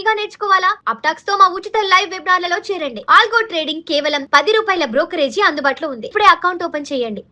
గా నేర్చుకోవాలా? అప్టాక్స్ తో మా ఉచిత లైవ్ వెబినార్లలో చేరండి. ఆల్గో ట్రేడింగ్ కేవలం ₹10 బ్రోకరేజీ అందుబాటులో ఉంది. ఇప్పుడే అకౌంట్ ఓపెన్ చేయండి.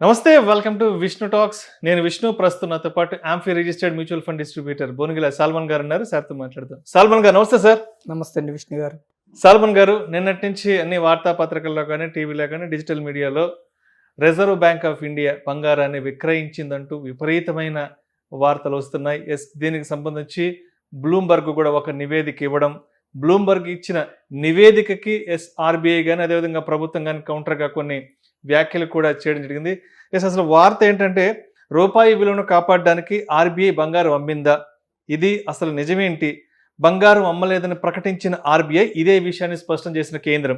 నమస్తే, వెల్కమ్ టు విష్ణు టాక్స్. నేను విష్ణు. ప్రస్తుతం నాతో పాటు AMFI registered mutual fund distributor Bonigila Salman గారు ఉన్నారు. సార్తో మాట్లాడతాం. సాల్మన్ గారు నమస్తే సార్. నమస్తే అండి విష్ణు గారు. సాల్మన్ గారు, నిన్నటి నుంచి అన్ని వార్తాపత్రికల్లో కానీ టీవీలో కానీ డిజిటల్ మీడియాలో రిజర్వ్ బ్యాంక్ ఆఫ్ ఇండియా బంగారాన్ని విక్రయించిందంటూ విపరీతమైన వార్తలు వస్తున్నాయి. దీనికి సంబంధించి బ్లూంబర్గ్ కూడా ఒక నివేదిక ఇవ్వడం, బ్లూంబర్గ్ ఇచ్చిన నివేదికకి ఆర్బీఐ కానీ అదేవిధంగా ప్రభుత్వం కానీ కౌంటర్గా కొన్ని వ్యాఖ్యలు కూడా చేయడం జరిగింది. అసలు వార్త ఏంటంటే, రూపాయి విలువను కాపాడడానికి ఆర్బీఐ బంగారం అమ్మిందా? ఇది అసలు నిజమేంటి? బంగారం అమ్మలేదని ప్రకటించిన ఆర్బీఐ ఇదే విషయాన్ని స్పష్టం చేసిన కేంద్రం.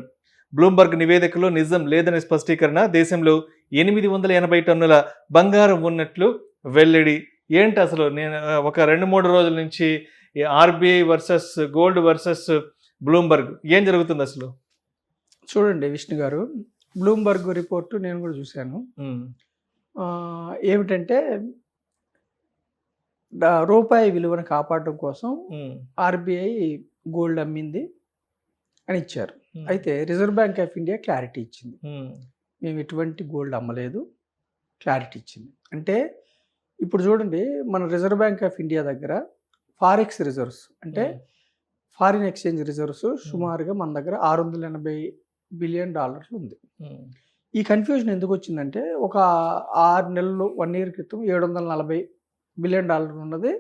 బ్లూంబర్గ్ నివేదికలో నిజం లేదని స్పష్టీకరణ. దేశంలో 880 టన్నుల బంగారం ఉన్నట్లు వెల్లడి. ఏంటి అసలు? నేను ఒక 2-3 రోజుల నుంచి RBI versus gold versus Bloomberg ఏం జరుగుతుంది అసలు? చూడండి విష్ణు గారు, బ్లూంబర్గ్ రిపోర్టు నేను కూడా చూశాను. ఏమిటంటే రూపాయి విలువను కాపాడడం కోసం ఆర్బీఐ గోల్డ్ అమ్మింది అని ఇచ్చారు. అయితే reserve bank of India clarity ఇచ్చింది, మేము ఎటువంటి గోల్డ్ అమ్మలేదు, క్లారిటీ ఇచ్చింది. అంటే ఇప్పుడు చూడండి, మన రిజర్వ్ బ్యాంక్ ఆఫ్ ఇండియా దగ్గర ఫారెక్స్ రిజర్వ్స్ అంటే ఫారిన్ ఎక్స్చేంజ్ రిజర్వ్స్ సుమారుగా మన దగ్గర $680 బిలియన్ ఉంది. ఈ కన్ఫ్యూజన్ ఎందుకు వచ్చిందంటే, ఒక 6 నెలలు 1 ఇయర్ క్రితం $740 బిలియన్ ఉన్నది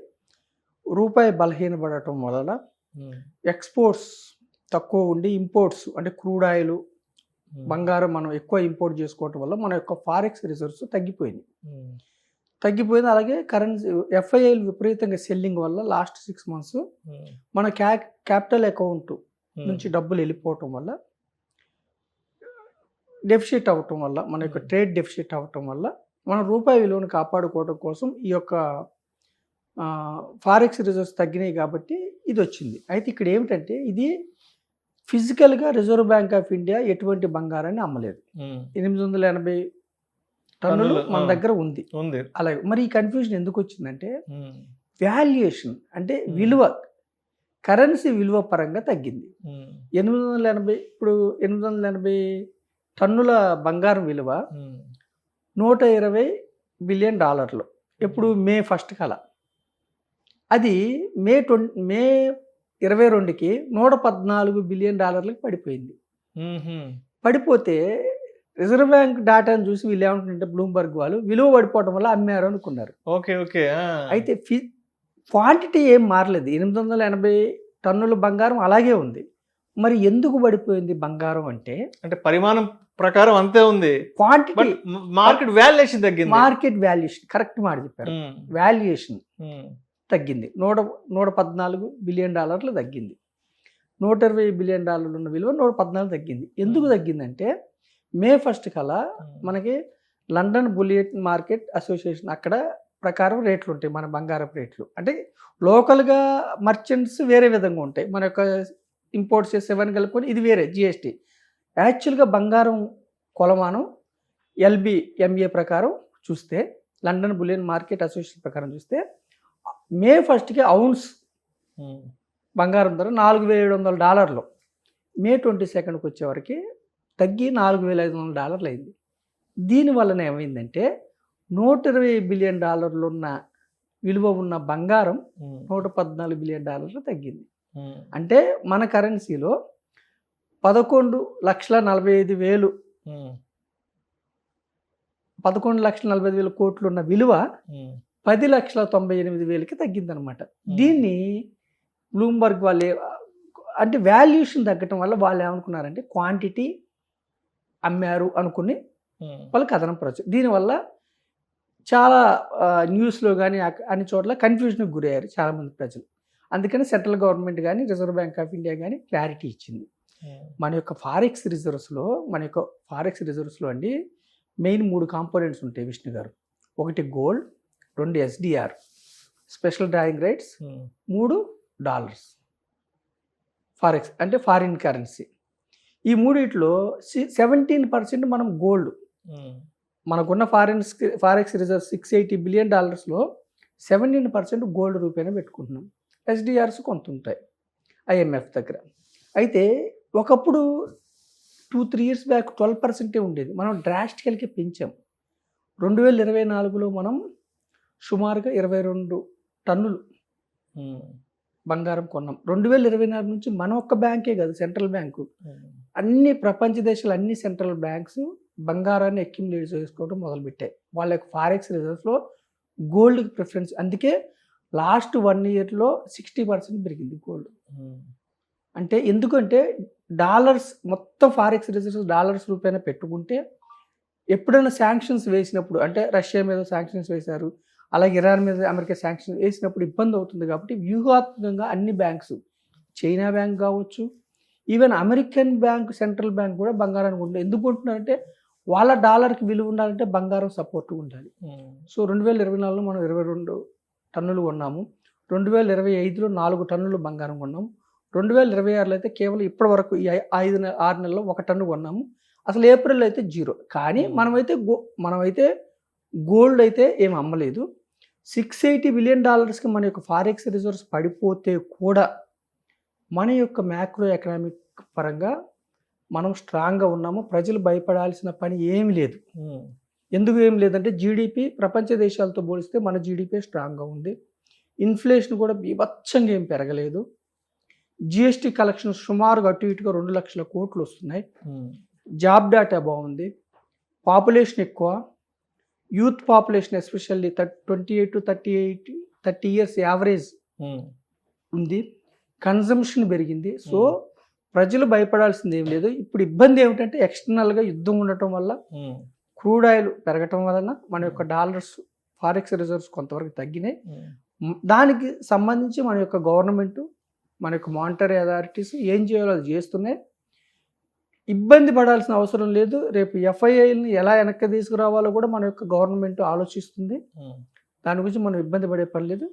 రూపాయి బలహీనపడటం వలన ఎక్స్పోర్ట్స్ తక్కువ ఉండి ఇంపోర్ట్స్ అంటే క్రూడ్ ఆయిల్, బంగారం మనం ఎక్కువ ఇంపోర్ట్ చేసుకోవటం వల్ల మన యొక్క ఫారెక్స్ రిజర్వ్స్ తగ్గిపోయింది. అలాగే కరెన్సీ ఎఫ్ఐఐలు విపరీతంగా సెల్లింగ్ వల్ల లాస్ట్ 6 months మన క్యాపిటల్ అకౌంట్ నుంచి డబ్బులు వెళ్ళిపోవటం వల్ల, డెఫిసిట్ అవ్వటం వల్ల, మన యొక్క ట్రేడ్ డెఫిసిట్ అవ్వటం వల్ల మన రూపాయి విలువను కాపాడుకోవడం కోసం ఈ యొక్క ఫారెక్స్ రిజర్వ్స్ తగ్గినాయి కాబట్టి ఇది వచ్చింది. అయితే ఇక్కడ ఏమిటంటే, ఇది ఫిజికల్గా రిజర్వ్ బ్యాంక్ ఆఫ్ ఇండియా ఎటువంటి బంగారాన్ని అమ్మలేదు. 880 టన్నులు మన దగ్గర ఉంది. అలాగే మరి ఈ కన్ఫ్యూజన్ ఎందుకు వచ్చిందంటే, వాల్యుయేషన్ అంటే విలువ, కరెన్సీ విలువ పరంగా తగ్గింది. 880 ఇప్పుడు 880 టన్నుల బంగారం విలువ $120 బిలియన్. ఎప్పుడు మే 1 కల అది మే 22కి $114 బిలియన్ పడిపోయింది. పడిపోతే రిజర్వ్ బ్యాంక్ డేటాను చూసి వీళ్ళు ఏమంటుంటే, బ్లూంబర్గ్ వాళ్ళు విలువ పడిపోవడం వల్ల అమ్మారు అనుకున్నారు. అయితే క్వాంటిటీ ఏం మారలేదు, 880 టన్నుల బంగారం అలాగే ఉంది. మరి ఎందుకు పడిపోయింది బంగారం అంటే పరిమాణం ప్రకారం అంతే ఉంది, క్వాంటిటీ మార్కెట్ వాల్యుయేషన్ తగ్గింది. మార్కెట్ వాల్యుయేషన్ కరెక్ట్ మాట చెప్పారు. వాల్యుయేషన్ తగ్గింది. $114 బిలియన్ తగ్గింది. $120 బిలియన్ ఉన్న విలువ 114 తగ్గింది. ఎందుకు తగ్గిందంటే, మే 1 కల్లా మనకి లండన్ బులియన్ మార్కెట్ అసోసియేషన్ అక్కడ ప్రకారం రేట్లు ఉంటాయి, మన బంగారపు రేట్లు. అంటే లోకల్గా మర్చెంట్స్ వేరే విధంగా ఉంటాయి, మన యొక్క ఇంపోర్ట్స్ చేసే సెవెన్ కలుపుకొని ఇది వేరే జిఎస్టీ. యాక్చువల్గా బంగారం కొలమానం LBMA ప్రకారం చూస్తే, లండన్ బులియన్ మార్కెట్ అసోసియేషన్ ప్రకారం చూస్తే, మే 1కి ఔన్స్ బంగారం ధర $4,700. మే 22కి వచ్చేవరకు తగ్గి $4,500 అయింది. దీనివలన ఏమైందంటే, $120 బిలియన్ ఉన్న విలువ ఉన్న బంగారం $114 బిలియన్ తగ్గింది. అంటే మన కరెన్సీలో 11,45,000 11,45,000 కోట్లు ఉన్న విలువ 10,98,000కి తగ్గిందనమాట. దీన్ని బ్లూంబర్గ్ వాళ్ళు అంటే వాల్యుయేషన్ తగ్గటం వల్ల వాళ్ళు ఏమనుకున్నారంటే, క్వాంటిటీ అమ్మారు అనుకుని వాళ్ళు కథనం పరచు. దీనివల్ల చాలా న్యూస్లో కానీ అన్ని చోట్ల కన్ఫ్యూజన్కి గురయ్యారు చాలామంది ప్రజలు. అందుకని సెంట్రల్ గవర్నమెంట్ కానీ రిజర్వ్ బ్యాంక్ ఆఫ్ ఇండియా కానీ క్లారిటీ ఇచ్చింది. మన యొక్క ఫారెక్స్ రిజర్వ్స్లో అండి మెయిన్ 3 కాంపోనెంట్స్ ఉంటాయి విష్ణు గారు. 1 gold, 2 SDR special drawing rights, 3 dollars forex అంటే ఫారిన్ కరెన్సీ. ఈ మూడిట్లో 17% మనం గోల్డ్, మనకున్న ఫారెక్స్ రిజర్వ్ $680 బిలియన్ 17% గోల్డ్ రూపేణ పెట్టుకుంటున్నాం. ఎస్డిఆర్స్ కొంత ఉంటాయి ఐఎంఎఫ్ దగ్గర. అయితే ఒకప్పుడు 2-3 ఇయర్స్ బ్యాక్ 12% ఉండేది. మనం డ్రాస్టికల్గా పెంచాం. 2024లో మనం సుమారుగా 22 టన్నులు బంగారం కొన్నాం. 2024 నుంచి మన ఒక్క బ్యాంకే కాదు, సెంట్రల్ బ్యాంకు అన్ని ప్రపంచ దేశాలు అన్ని సెంట్రల్ బ్యాంక్స్ బంగారాన్ని అక్యుములేట్ చేసుకోవడం మొదలుపెట్టాయి. వాళ్ళ యొక్క ఫారెక్స్ రిజర్వ్స్లో గోల్డ్కి ప్రిఫరెన్స్. అందుకే లాస్ట్ 1 ఇయర్లో 60% పెరిగింది గోల్డ్. అంటే ఎందుకంటే డాలర్స్ మొత్తం ఫారెక్స్ రిజర్వ్స్ డాలర్స్ రూపేణ పెట్టుకుంటే ఎప్పుడైనా శాంక్షన్స్ వేసినప్పుడు, అంటే రష్యా మీద శాంక్షన్స్ వేశారు, అలాగే ఇరాన్ మీద అమెరికా శాంక్షన్స్ వేసినప్పుడు ఇబ్బంది అవుతుంది. కాబట్టి వ్యూహాత్మకంగా అన్ని బ్యాంక్స్, చైనా బ్యాంక్ కావచ్చు, even American bank, central bank కూడా బంగారానికి ఉంటుంది. ఎందుకు ఉంటున్నారంటే వాళ్ళ డాలర్కి విలువ ఉండాలంటే బంగారం సపోర్ట్ ఉండాలి. సో 2024లో మనం 22 టన్నులు కొన్నాము. 2025లో 4 టన్నులు బంగారం కొన్నాము. 2026లో అయితే కేవలం ఇప్పటి వరకు ఈ 5-6 నెలల్లో 1 టన్ను కొన్నాము. అసలు ఏప్రిల్ అయితే 0. కానీ మనమైతే గోల్డ్ అయితే ఏమి అమ్మలేదు. $680 బిలియన్ మన యొక్క ఫారెక్స్ రిజర్వ్స్ పడిపోతే కూడా మన యొక్క మ్యాక్రో ఎకనామిక్ పరంగా మనం స్ట్రాంగ్గా ఉన్నాము. ప్రజలు భయపడాల్సిన పని ఏమి లేదు. ఎందుకు ఏం లేదంటే జీడిపి ప్రపంచ దేశాలతో పోలిస్తే మన జీడిపి స్ట్రాంగ్గా ఉంది. ఇన్ఫ్లేషన్ కూడా బీభత్సంగా ఏం పెరగలేదు. జిఎస్టీ కలెక్షన్ సుమారుగా అటు ఇటుగా 2 లక్షల కోట్లు వస్తున్నాయి. జాబ్ డేటా బాగుంది. పాపులేషన్ ఎక్కువ. Youth population especially 28 to 30 years average ఉంది. కన్జంప్షన్ పెరిగింది. సో ప్రజలు భయపడాల్సింది ఏం లేదు. ఇప్పుడు ఇబ్బంది ఏమిటంటే ఎక్స్టర్నల్గా యుద్ధం ఉండటం వల్ల, క్రూడ్ ఆయిల్ పెరగటం వలన మన యొక్క డాలర్స్ ఫారెక్స్ రిజర్వ్స్ కొంతవరకు తగ్గినాయి. దానికి సంబంధించి మన యొక్క గవర్నమెంట్, మన యొక్క మానిటరీ అథారిటీస్ ఏం చేయాలో అది చేస్తున్నాయి. ఇబ్బంది పడాల్సిన అవసరం లేదు. రేపు ఎఫ్ఐఐని ఎలా వెనక్కి తీసుకురావాలో కూడా మన యొక్క గవర్నమెంట్ ఆలోచిస్తుంది. దాని గురించి మనం ఇబ్బంది పడే పని లేదు.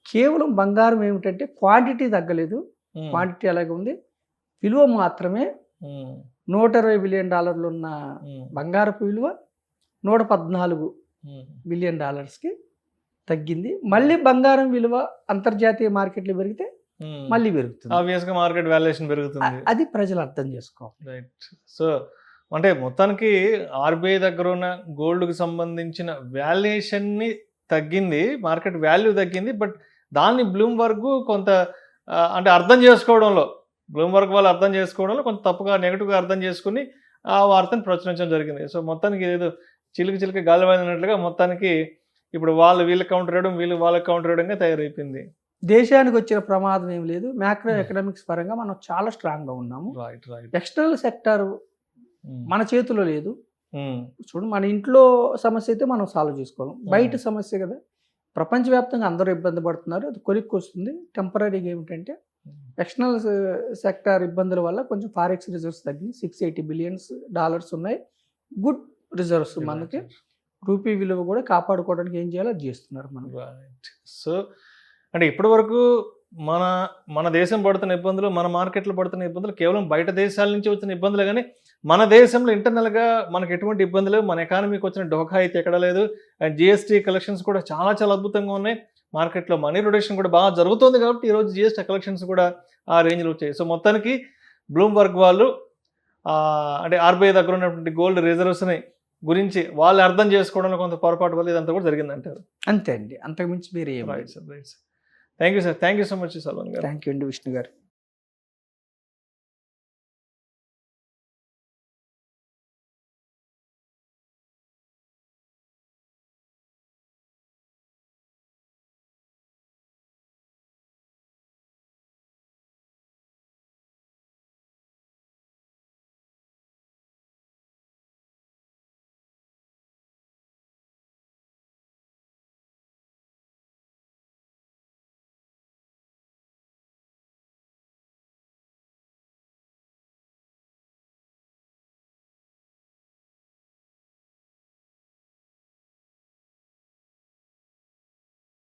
కేవలం బంగారం ఏమిటంటే క్వాంటిటీ తగ్గలేదు, క్వాంటిటీ అలాగే ఉంది. విలువ మాత్రమే $120 బిలియన్ ఉన్న బంగారపు విలువ $114 బిలియన్ తగ్గింది. మళ్ళీ బంగారం విలువ అంతర్జాతీయ మార్కెట్లో పెరిగితే మళ్ళీ పెరుగుతుంది. ఆబ్వియస్గా మార్కెట్ వాల్యుయేషన్ పెరుగుతుంది. అది ప్రజలు అర్థం చేసుకోవాలి. రైట్. సో అంటే మొత్తానికి ఆర్బీఐ దగ్గర ఉన్న గోల్డ్కి సంబంధించిన వాల్యుయేషన్ని తగ్గింది, మార్కెట్ వాల్యూ తగ్గింది. బట్ దాన్ని బ్లూమ్బర్గ్ కొంత అంటే అర్థం చేసుకోవడంలో, బ్లూమ్బర్గ్ వాళ్ళు అర్థం చేసుకోవడంలో కొంత తప్పుగా, నెగిటివ్గా అర్థం చేసుకుని ఆ వార్తను ప్రచురించడం జరిగింది. సో మొత్తానికి ఏదో చిలుక గాలిమైనట్లుగా మొత్తానికి ఇప్పుడు వాళ్ళు వీళ్ళకి కౌంటర్ వేయడం, వీళ్ళు వాళ్ళకి కౌంటర్ వేయడంగా తయారైపోయింది. దేశానికి వచ్చిన ప్రమాదం ఏం లేదు. మ్యాక్రో ఎకనామిక్స్ పరంగా మనం చాలా స్ట్రాంగ్గా ఉన్నాము. ఎక్స్టర్నల్ సెక్టర్ మన చేతిలో లేదు. చూడు, మన ఇంట్లో సమస్య అయితే మనం సాల్వ్ చేసుకోవాలి. బయట సమస్య కదా, ప్రపంచవ్యాప్తంగా అందరూ ఇబ్బంది పడుతున్నారు. అది కొలిక్కి వస్తుంది. టెంపరీగా ఏమిటంటే ఎక్స్టర్నల్ సెక్టార్ ఇబ్బందుల వల్ల కొంచెం ఫారెక్స్ రిజర్వ్స్ తగ్గి $680 బిలియన్ ఉన్నాయి. Good reserves. మనకి రూపీ విలువ కూడా కాపాడుకోవడానికి ఏం చేయాలో అది చేస్తున్నారు మనం. సో అంటే ఇప్పటి వరకు మన దేశం పడుతున్న ఇబ్బందులు, మన మార్కెట్లో పడుతున్న ఇబ్బందులు కేవలం బయట దేశాల నుంచి వచ్చిన ఇబ్బందులు, కానీ మన దేశంలో ఇంటర్నల్గా మనకు ఎటువంటి ఇబ్బందులు, మన ఎకానమీకి వచ్చిన డోకా అయితే ఎక్కడ లేదు. అండ్ జిఎస్టీ కలెక్షన్స్ కూడా చాలా అద్భుతంగా ఉన్నాయి. మార్కెట్లో మనీ రొటేషన్ కూడా బాగా జరుగుతుంది. కాబట్టి ఈరోజు జిఎస్టీ కలెక్షన్స్ కూడా ఆ రేంజ్లో వచ్చాయి. సో మొత్తానికి బ్లూమ్బర్గ్ వాళ్ళు అంటే ఆర్బీఐ దగ్గర ఉన్నటువంటి గోల్డ్ రిజర్వ్స్ని గురించి వాళ్ళు అర్థం చేసుకోవడంలో కొంత పొరపాటు వల్ల ఇదంతా కూడా జరిగిందంటారు. అంతే అండి, అంతకుమించి మీరు ఏం. Right sir. Thank you sir. Thank you so much Salman గారు. థ్యాంక్ యూ అండి విష్ణు గారు.